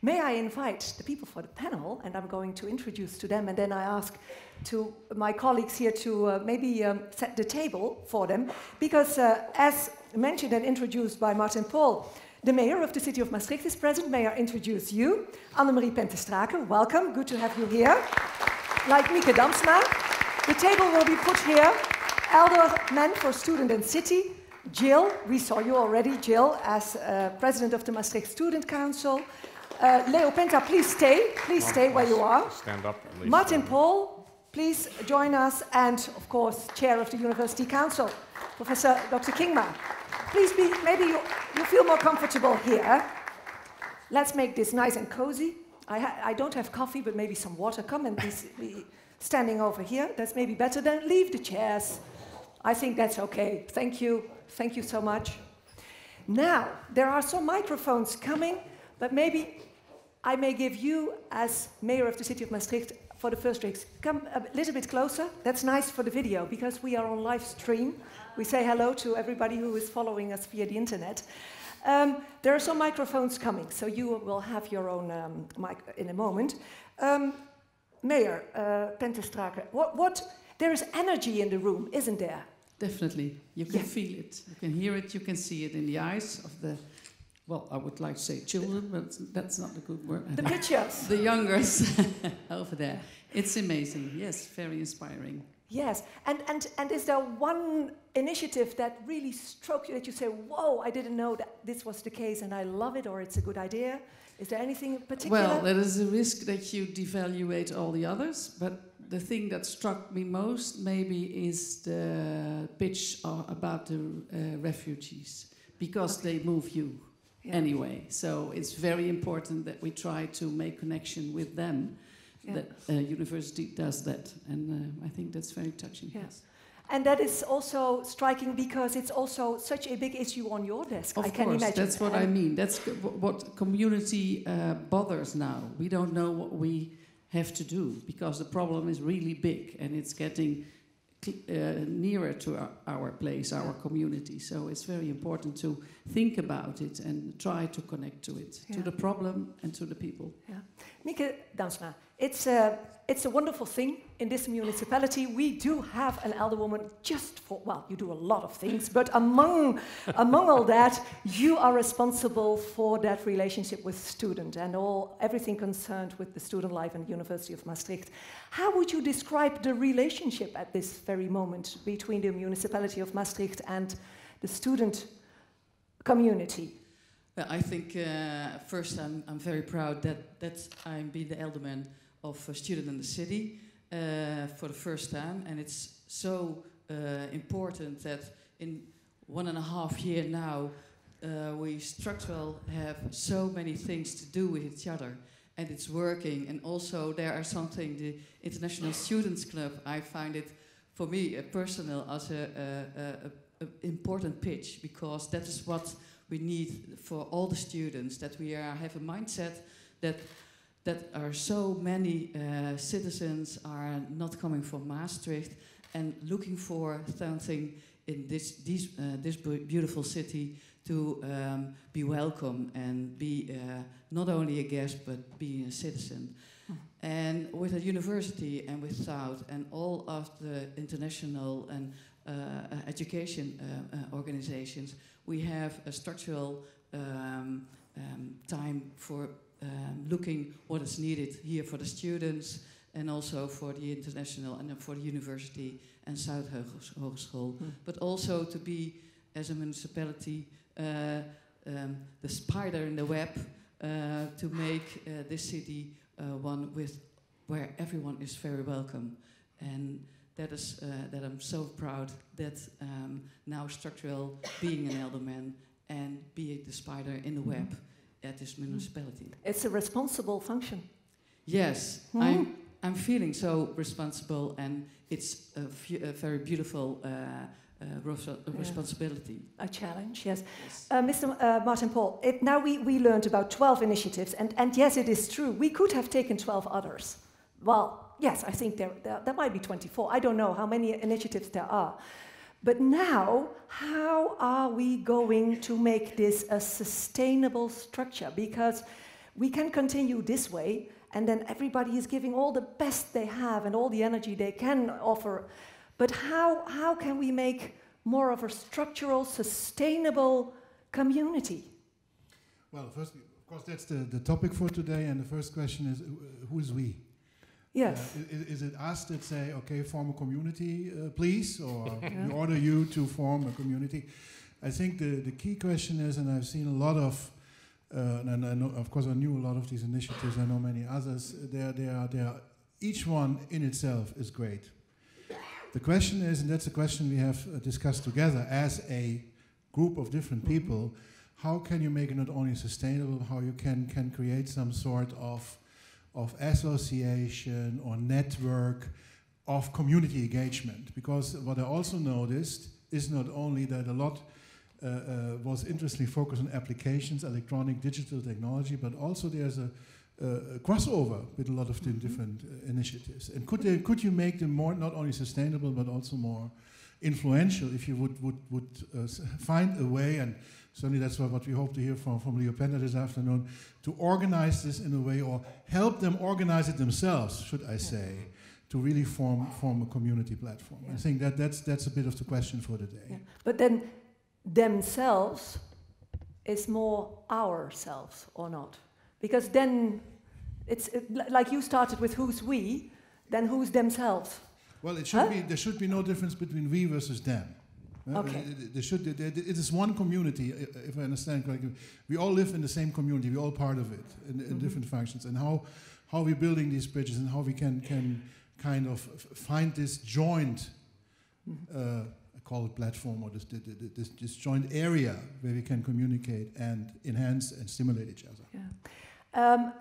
may I invite the people for the panel, and I'm going to introduce to them, and then I ask to my colleagues here to maybe set the table for them, because as mentioned and introduced by Martin Paul, the mayor of the city of Maastricht is present. May I introduce you, Annemarie Strake, welcome, good to have you here. Like Mieke, Damsma. The table will be put here. Alderwoman for Student and City. Jill, we saw you already, Jill, as president of the Maastricht Student Council. Leo Penta, please stay where you are. Stand up, at least. Martin Paul, please join us. And, of course, chair of the University Council, Professor Dr. Kingma. Please be, maybe you feel more comfortable here. Let's make this nice and cozy. I don't have coffee, but maybe some water. Come and be standing over here. That's maybe better than leave the chairs. I think that's okay. Thank you. Thank you so much. Now, there are some microphones coming, but maybe I may give you, as mayor of the city of Maastricht, for the first drinks, come a little bit closer. That's nice for the video, because we are on live stream. We say hello to everybody who is following us via the internet. There are some microphones coming, so you will have your own mic in a moment. Mayor Strake, there is energy in the room, isn't there? Definitely. You can feel it. You can hear it. You can see it in the eyes of the, well, I would like to say children, but that's not a good word. The pictures. The youngers over there. It's amazing. Yes, very inspiring. Yes. And is there one initiative that really struck you, that you say, whoa, I didn't know that this was the case and I love it, or it's a good idea? Is there anything in particular? Well, there is a risk that you devaluate all the others, but the thing that struck me most maybe is the pitch about the refugees, because they move you anyway. So it's very important that we try to make connection with them. That university does that, and I think that's very touching. Yes. And that is also striking because it's also such a big issue on your desk. I can imagine. That's what I mean. That's what community bothers now. We don't know what we have to do because the problem is really big and it's getting nearer to our place, our community. So it's very important to think about it and try to connect to it, to the problem and to the people. Yeah. Mieke, Damsma, it's a wonderful thing in this municipality. We do have an Alderwoman just for, well, you do a lot of things, but among all that, you are responsible for that relationship with student and everything concerned with the student life and the University of Maastricht. How would you describe the relationship at this very moment between the municipality of Maastricht and the student community? Well, I think first I'm very proud that I'm being the alderman of a student in the city for the first time, and it's so important that in 1.5 years now we structurally have so many things to do with each other, and it's working. And also there are something, the International Students Club, I find it for me personal as a important pitch, because that is what we need for all the students, that we have a mindset that are so many citizens are not coming from Maastricht and looking for something in this beautiful city to be welcome and be not only a guest but be a citizen. And with a university and with South and all of the international and education organizations, we have a structural time for looking what is needed here for the students and also for the international and for the university and South Hogeschool, but also to be, as a municipality, the spider in the web to make this city one where everyone is very welcome. And that is that I'm so proud that now structural being an alderman and being the spider in the web at this municipality. It's a responsible function. Yes, I'm feeling so responsible, and it's a very beautiful responsibility. A challenge, yes. Mr. Martin Paul, now we learned about 12 initiatives, and yes, it is true, we could have taken 12 others. Well, yes, I think there might be 24. I don't know how many initiatives there are. But now, how are we going to make this a sustainable structure? Because we can continue this way, and then everybody is giving all the best they have and all the energy they can offer. But how can we make more of a structural, sustainable community? Well, first, of course, that's the topic for today, and the first question is, who is we? Yes. Is it us that say, okay, form a community, please, or we order you to form a community? I think the key question is, and I've seen a lot of, and I know, of course, I knew a lot of these initiatives. I know many others. Each one in itself is great. The question is, and that's a question we have discussed together as a group of different people. How can you make it not only sustainable, how you can create some sort of association or network of community engagement? Because what I also noticed is not only that a lot was interestingly focused on applications, electronic, digital technology, but also there's a crossover with a lot of different initiatives. And could you make them more not only sustainable but also more influential if you would find a way, and certainly that's what we hope to hear from Leo Penta this afternoon, to organize this in a way, or help them organize it themselves, should I say, to really form a community platform. I think that's a bit of the question for today. Yeah. But then themselves is more ourselves, or not? Because then it's like you started with who's we, then who's themselves? Well, it should be, there should be no difference between we versus them. Okay. It is one community, if I understand correctly. We all live in the same community, we're all part of it in different functions. And how we're building these bridges and how we can kind of find this joint, I call it platform, or this joint area where we can communicate and enhance and stimulate each other. Yeah.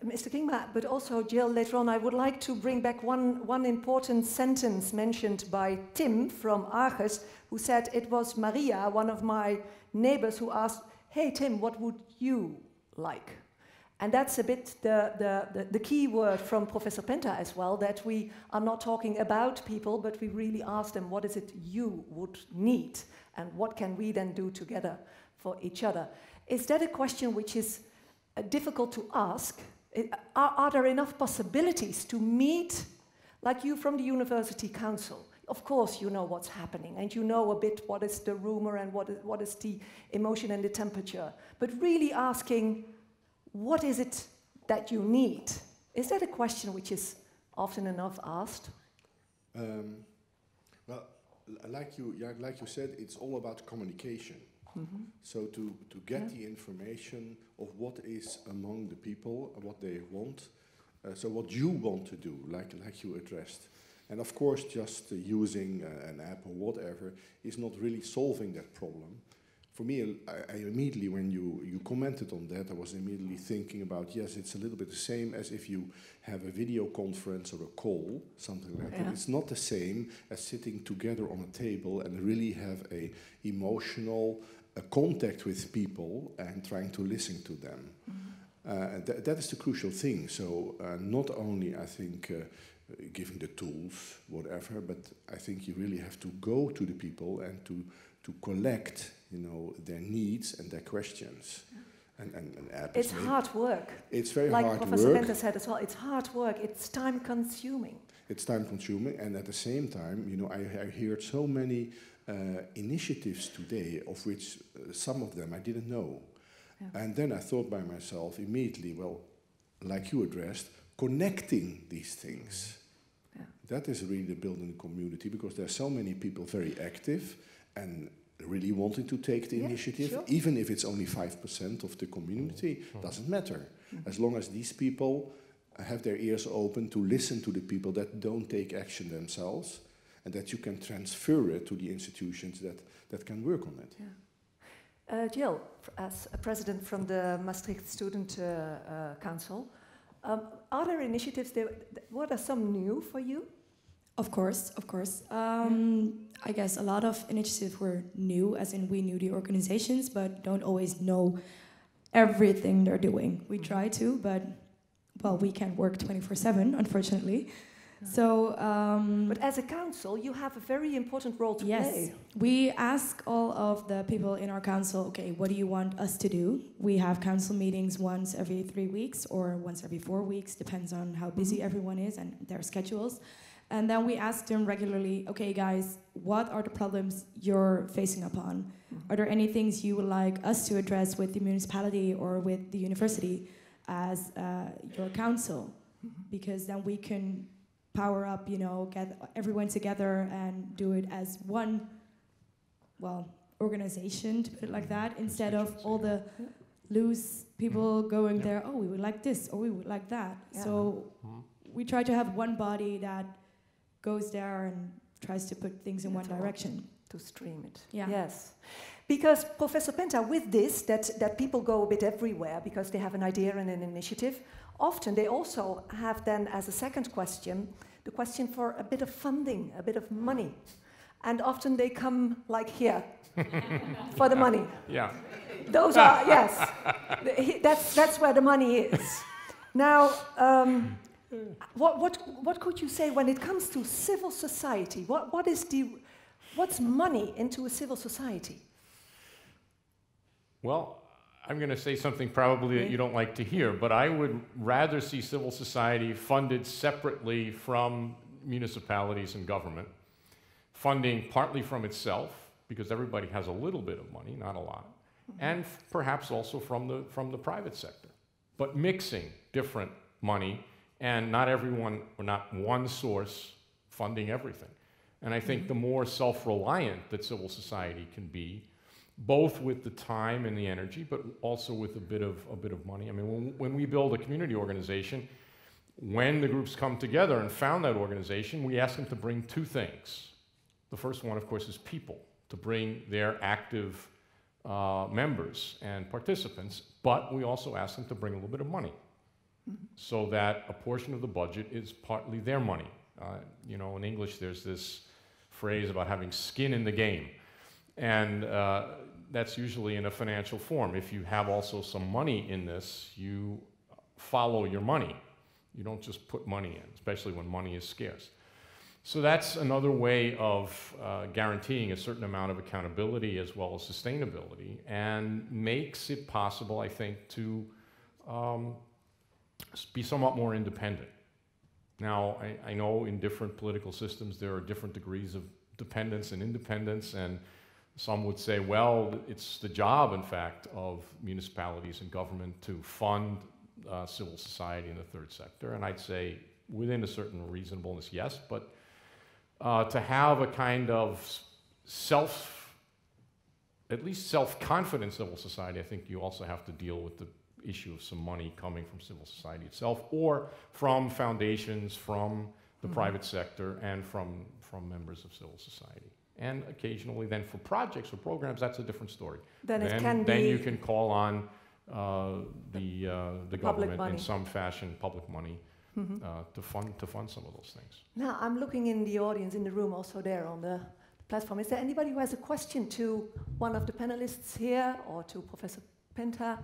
Mr. Kingma, but also Jill, later on, I would like to bring back one important sentence mentioned by Tim from Aarhus, who said it was Maria, one of my neighbors, who asked, hey Tim, what would you like? And that's a bit the key word from Professor Penta as well, that we are not talking about people, but we really ask them, what is it you would need? And what can we then do together for each other? Is that a question which is difficult to ask? Are there enough possibilities to meet, like you from the University Council? Of course you know what's happening, and you know a bit what is the rumor and what is the emotion and the temperature. But really asking, what is it that you need? Is that a question which is often enough asked? Well, like you said, it's all about communication. Mm-hmm. So to get the information of what is among the people, what they want, so what you want to do, like you addressed. And of course, just using an app or whatever is not really solving that problem. For me, I immediately, when you commented on that, I was immediately thinking about, yes, it's a little bit the same as if you have a video conference or a call, something like that. It's not the same as sitting together on a table and really have a emotional contact with people and trying to listen to them. Mm-hmm. That is the crucial thing. So not only, I think, giving the tools, whatever, but I think you really have to go to the people and to collect, their needs and their questions. And it's hard work. It's very hard work. Like Professor Penta said as well, it's hard work, it's time consuming. It's time consuming, and at the same time, I heard so many initiatives today, of which some of them I didn't know. Yeah. And then I thought by myself immediately, well, like you addressed, connecting these things. Yeah. That is really the building community, because there are so many people very active and really wanting to take the initiative, sure. Even if it's only 5% of the community, doesn't matter. Mm-hmm. As long as these people have their ears open to listen to the people that don't take action themselves, and that you can transfer it to the institutions that can work on it. Yeah. Jill, as a president from the Maastricht Student Council, are there initiatives, what are some new for you? Of course. I guess a lot of initiatives were new, as in we knew the organizations, but don't always know everything they're doing. We try to, but, well, we can't work 24/7, unfortunately. So, but as a council, you have a very important role to play. We ask all of the people in our council, okay, what do you want us to do? We have council meetings once every 3 weeks or once every 4 weeks, depends on how busy everyone is and their schedules. And then we ask them regularly, okay, guys, what are the problems you're facing upon? Are there any things you would like us to address with the municipality or with the university as your council? Because then we can power up, you know, get everyone together and do it as one, well, organization, to put it like that, instead of all the loose people going there, oh, we would like this, or we would like that. So we try to have one body that goes there and tries to put things in one direction. To stream it. Yeah. Yes. Because, Professor Penta, with this, that people go a bit everywhere because they have an idea and an initiative, often they also have then, as a second question, the question for a bit of funding, a bit of money. And often they come like here for the money. Yeah. Those are, yes, that's where the money is. Now, what could you say when it comes to civil society? What's money into a civil society? Well, I'm going to say something probably that you don't like to hear, but I would rather see civil society funded separately from municipalities and government, funding partly from itself, because everybody has a little bit of money, not a lot, and perhaps also from the private sector, but mixing different money and not everyone, or not one source funding everything. And I think the more self-reliant that civil society can be, both with the time and the energy, but also with a bit of money. I mean, when we build a community organization, when the groups come together and found that organization, we ask them to bring two things. The first one, of course, is people, to bring their active members and participants, but we also ask them to bring a little bit of money, so that a portion of the budget is partly their money. You know, in English, there's this phrase about having skin in the game. And that's usually in a financial form. If you have also some money in this, you follow your money. You don't just put money in, especially when money is scarce. So that's another way of guaranteeing a certain amount of accountability as well as sustainability, and makes it possible, I think, to be somewhat more independent. Now, I know in different political systems there are different degrees of dependence and independence, and some would say, well, it's the job, in fact, of municipalities and government to fund civil society in the third sector. And I'd say, within a certain reasonableness, yes, but to have a kind of at least self-confident civil society, I think you also have to deal with the issue of some money coming from civil society itself, or from foundations, from the private sector, and from members of civil society. And occasionally then for projects or programs, that's a different story. Then you can call on the government in some fashion, public money, to fund some of those things. Now, I'm looking in the audience, in the room, also there on the platform. Is there anybody who has a question to one of the panelists here, or to Professor Penta,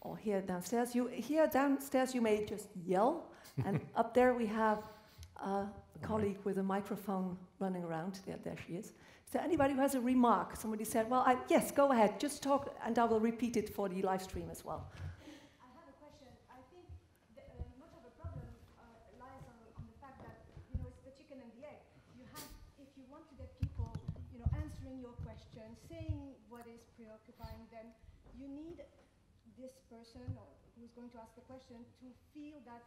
or here downstairs? Here downstairs, you may just yell, and up there we have a colleague with a microphone running around. There she is. Is there anybody who has a remark? Somebody said, well, yes, go ahead, just talk, and I will repeat it for the live stream as well. I have a question. I think much of the problem lies on the fact that, you know, it's the chicken and the egg. If you want to get people, you know, answering your question, saying what is preoccupying them, you need this person or who's going to ask the question to feel that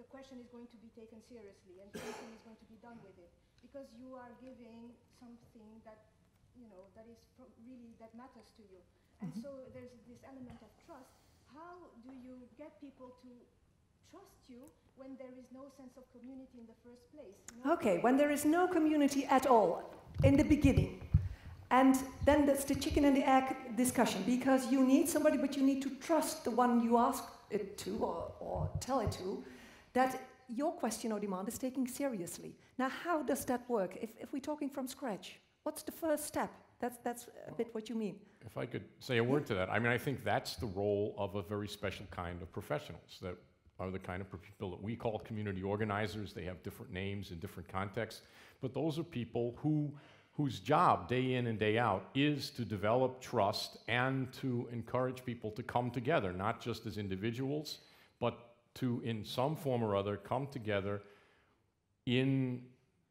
the question is going to be taken seriously and something is going to be done with it, because you are giving something that, you know, that is really, that matters to you. And so there's this element of trust. How do you get people to trust you when there is no sense of community in the first place? You know? Okay, when there is no community at all in the beginning. And then that's the chicken and the egg discussion, because you need somebody, but you need to trust the one you ask it to or tell it to, that your question or demand is taken seriously. Now, how does that work? If we're talking from scratch, what's the first step? That's a bit what you mean. If I could say a word to that, I mean, I think that's the role of a very special kind of professionals, that are the kind of people that we call community organizers. They have different names in different contexts, but those are people whose job day in and day out is to develop trust and to encourage people to come together, not just as individuals, but to, in some form or other, come together in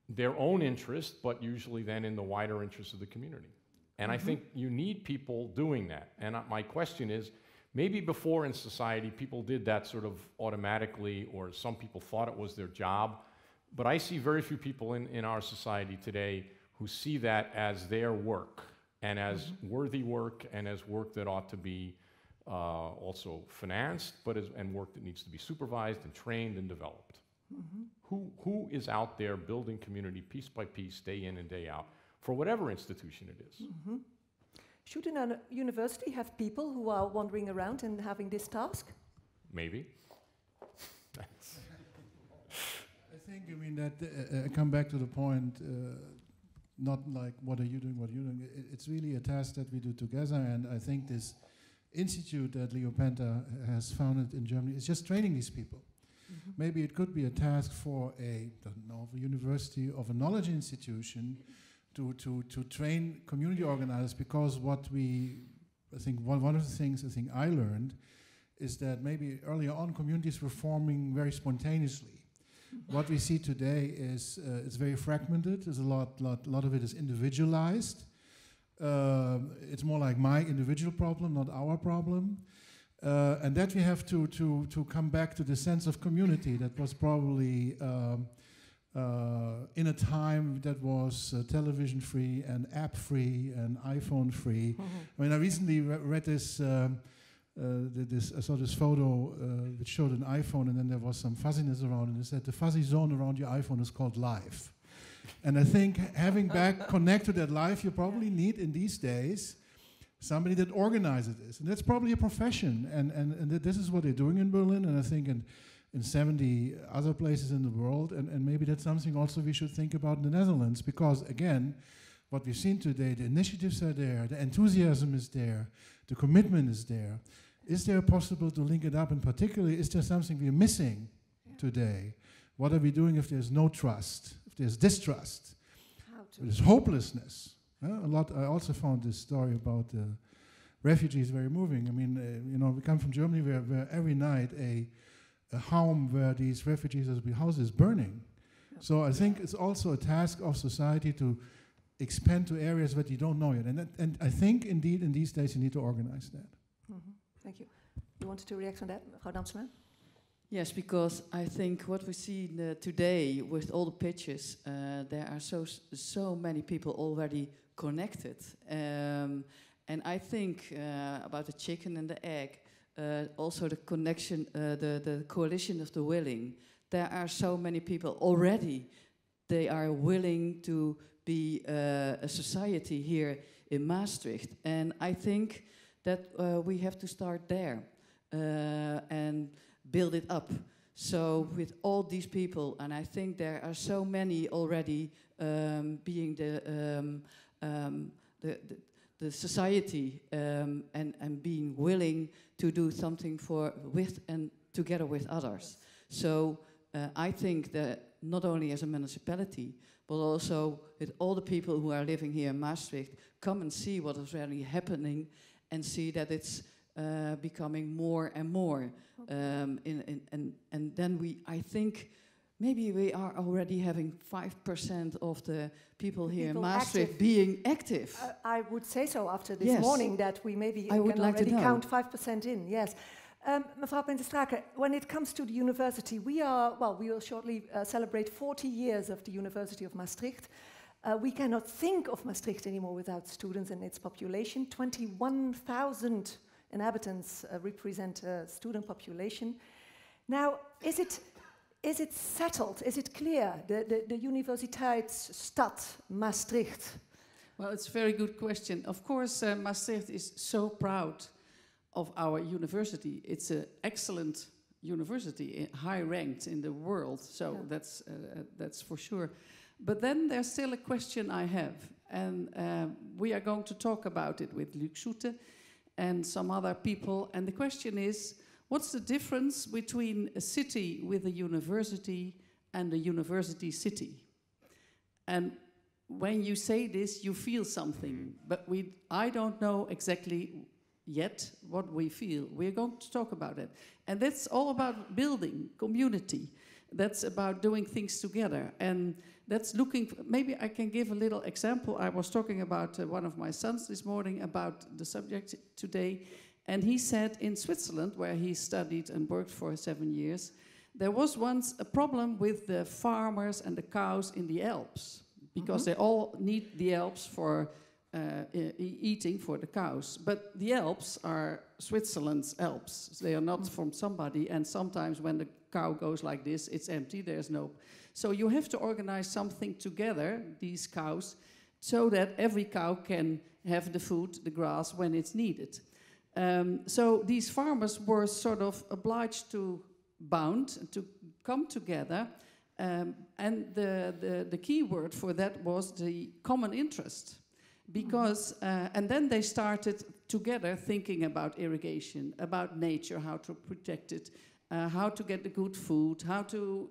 their own interest, but usually then in the wider interest of the community. And I think you need people doing that. And my question is, maybe before in society people did that sort of automatically, or some people thought it was their job, but I see very few people in our society today who see that as their work, and as worthy work, and as work that ought to be also financed, but and work that needs to be supervised and trained and developed. Who is out there building community piece by piece, day in and day out, for whatever institution it is? Should a university have people who are wandering around and having this task? Maybe. I think, I mean, that I come back to the point, not like what are you doing, it's really a task that we do together, and I think this institute that Leo Penta has founded in Germany is just training these people. Maybe it could be a task for a university, of a knowledge institution, to train community organizers, because I think one of the things I think I learned is that maybe earlier on communities were forming very spontaneously. What we see today is it's very fragmented. There's a lot of it is individualized. It's more like my individual problem, not our problem. And that we have to come back to the sense of community that was probably in a time that was television free and app free and iPhone free. I mean, I recently read this, I saw this photo which showed an iPhone, and then there was some fuzziness around it, and it said the fuzzy zone around your iPhone is called life. And I think having back connect to that life, you probably need in these days somebody that organizes this, and that's probably a profession, and this is what they're doing in Berlin, and I think in 70 other places in the world, and maybe that's something also we should think about in the Netherlands, because again, what we've seen today, the initiatives are there, the enthusiasm is there, the commitment is there. Is there possible to link it up, and particularly, is there something we're missing today? What are we doing if there's no trust, if there's distrust, if there's hopelessness? I also found this story about refugees very moving. I mean, we come from Germany where every night a home where these refugees are housed is burning. So I think it's also a task of society to expand to areas that you don't know yet. And I think indeed in these days you need to organize that. Thank you. You wanted to react on that, Mevrouw Damsma? Yes, because I think what we see today with all the pitches, there are so many people already connected. And I think about the chicken and the egg, also the connection, the coalition of the willing. There are so many people already. They are willing to be a society here in Maastricht. And I think that we have to start there and build it up. So with all these people, and I think there are so many already being the society and being willing to do something with and together with others. So I think that not only as a municipality, but also with all the people who are living here in Maastricht, come and see what is really happening and see that it's becoming more and more. And then I think maybe we are already having 5% of the people here in Maastricht being active. I would say so after this morning, that we maybe can already count 5% in, yes. Mevrouw Penta, when it comes to the university, we will shortly celebrate 40 years of the University of Maastricht. We cannot think of Maastricht anymore without students and its population. 21,000 inhabitants represent a student population. Now, is it settled? Is it clear, the Universiteitsstad Maastricht? Well, it's a very good question. Of course, Maastricht is so proud of our university. It's an excellent university, high ranked in the world, so that's for sure. But then there's still a question I have, and we are going to talk about it with Luc Soete and some other people. And the question is, What's the difference between a city with a university and a university city? And when you say this, you feel something, but I don't know exactly yet what we feel. We're going to talk about it. And that's all about building community. That's about doing things together. And that's maybe I can give a little example. I was talking about one of my sons this morning about the subject today. And he said in Switzerland, where he studied and worked for 7 years, there was once a problem with the farmers and the cows in the Alps, because they all need the Alps for eating for the cows. But the Alps are Switzerland's Alps. They are not from somebody, and sometimes when the cow goes like this, it's empty, there's no... So you have to organize something together, these cows, so that every cow can have the food, the grass, when it's needed. So these farmers were sort of obliged to come together, and the key word for that was the common interest. Because, and then they started together thinking about irrigation, about nature, how to protect it, how to get the good food, how to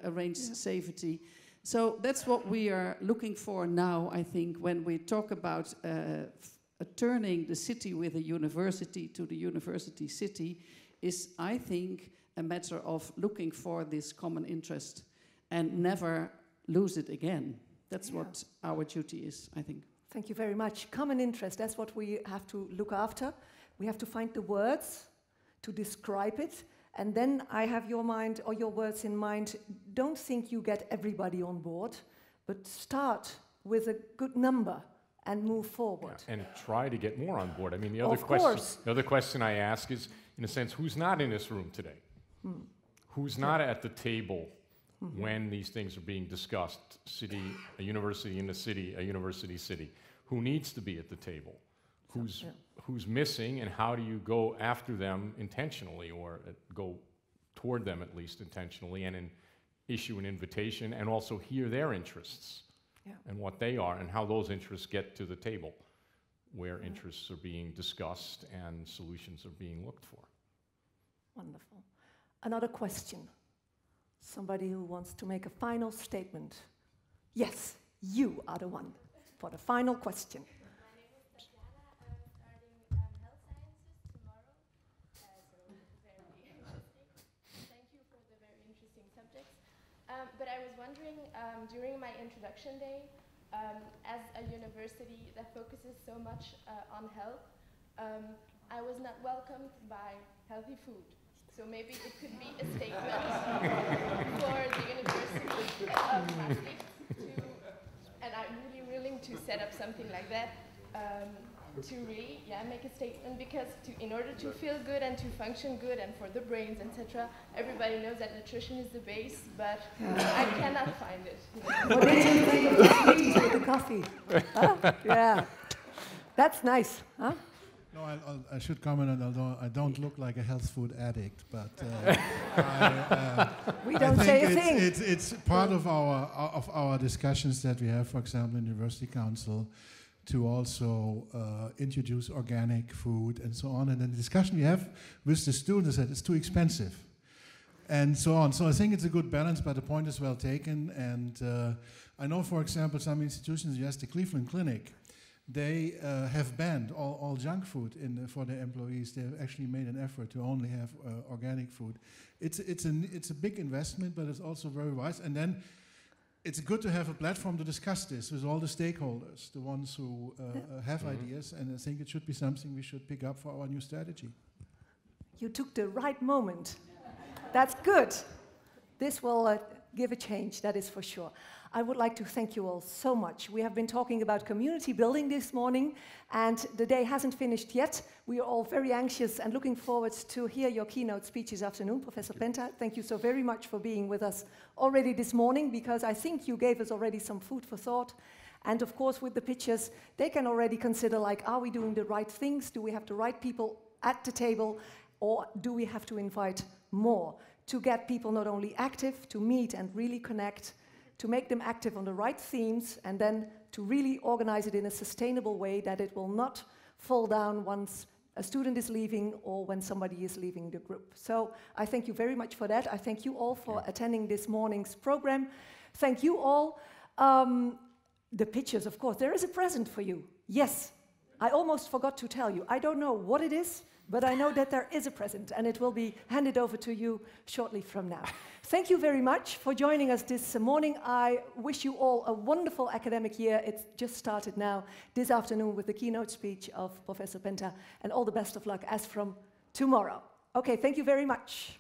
arrange safety. So that's what we are looking for now, I think, when we talk about turning the city with a university to the university city, is, I think, a matter of looking for this common interest and never lose it again. That's what our duty is, I think. Thank you very much. Common interest, that's what we have to look after. We have to find the words to describe it. And then I have your mind or your words in mind. Don't think you get everybody on board, but start with a good number and move forward. Yeah, and try to get more on board. I mean, the other question I ask is, in a sense, who's not in this room today? Who's not at the table when these things are being discussed? City, a university in the city, a university city. Who needs to be at the table? Who's missing, and how do you go after them intentionally, or go toward them at least intentionally, and issue an invitation, and also hear their interests and what they are, and how those interests get to the table, where interests are being discussed and solutions are being looked for. Wonderful. Another question. Somebody who wants to make a final statement. Yes, you are the one for the final question. My name is Tatiana. I'm starting health sciences tomorrow, so very interesting. Thank you for the very interesting subjects. But I was wondering, during my introduction day, as a university that focuses so much on health, I was not welcomed by healthy food. So maybe it could be a statement for the University of Maastricht and I'm really willing to set up something like that, to really make a statement, because in order to feel good and to function good and for the brains, etc., everybody knows that nutrition is the base, but I cannot find it. What did you think of the tea with the coffee? Huh? Yeah, that's nice, huh? No, I should comment on, although I don't look like a health food addict, but we don't say a thing. It's part of our discussions that we have, for example, in the University Council, to also introduce organic food and so on. And then the discussion we have with the students is that it's too expensive, and so on. So I think it's a good balance, but the point is well taken. And I know, for example, some institutions, yes, the Cleveland Clinic, they have banned all junk food for their employees. They've actually made an effort to only have organic food. It's a big investment, but it's also very wise. And then it's good to have a platform to discuss this with all the stakeholders, the ones who have ideas. And I think it should be something we should pick up for our new strategy. You took the right moment. That's good. This will give a change, that is for sure. I would like to thank you all so much. We have been talking about community building this morning, and the day hasn't finished yet. We are all very anxious and looking forward to hear your keynote speech this afternoon. Professor Penta, thank you so very much for being with us already this morning, because I think you gave us already some food for thought. And of course, with the pictures, they can already consider, like, are we doing the right things? Do we have the right people at the table? Or do we have to invite more to get people not only active, to meet and really connect, to make them active on the right themes, and then to really organize it in a sustainable way that it will not fall down once a student is leaving or when somebody is leaving the group. So I thank you very much for that. I thank you all for attending this morning's program. Thank you all. The pictures, of course. There is a present for you. Yes, I almost forgot to tell you. I don't know what it is, but I know that there is a present, and it will be handed over to you shortly from now. Thank you very much for joining us this morning. I wish you all a wonderful academic year. It's just started now, this afternoon, with the keynote speech of Professor Penta, and all the best of luck as from tomorrow. Okay, thank you very much.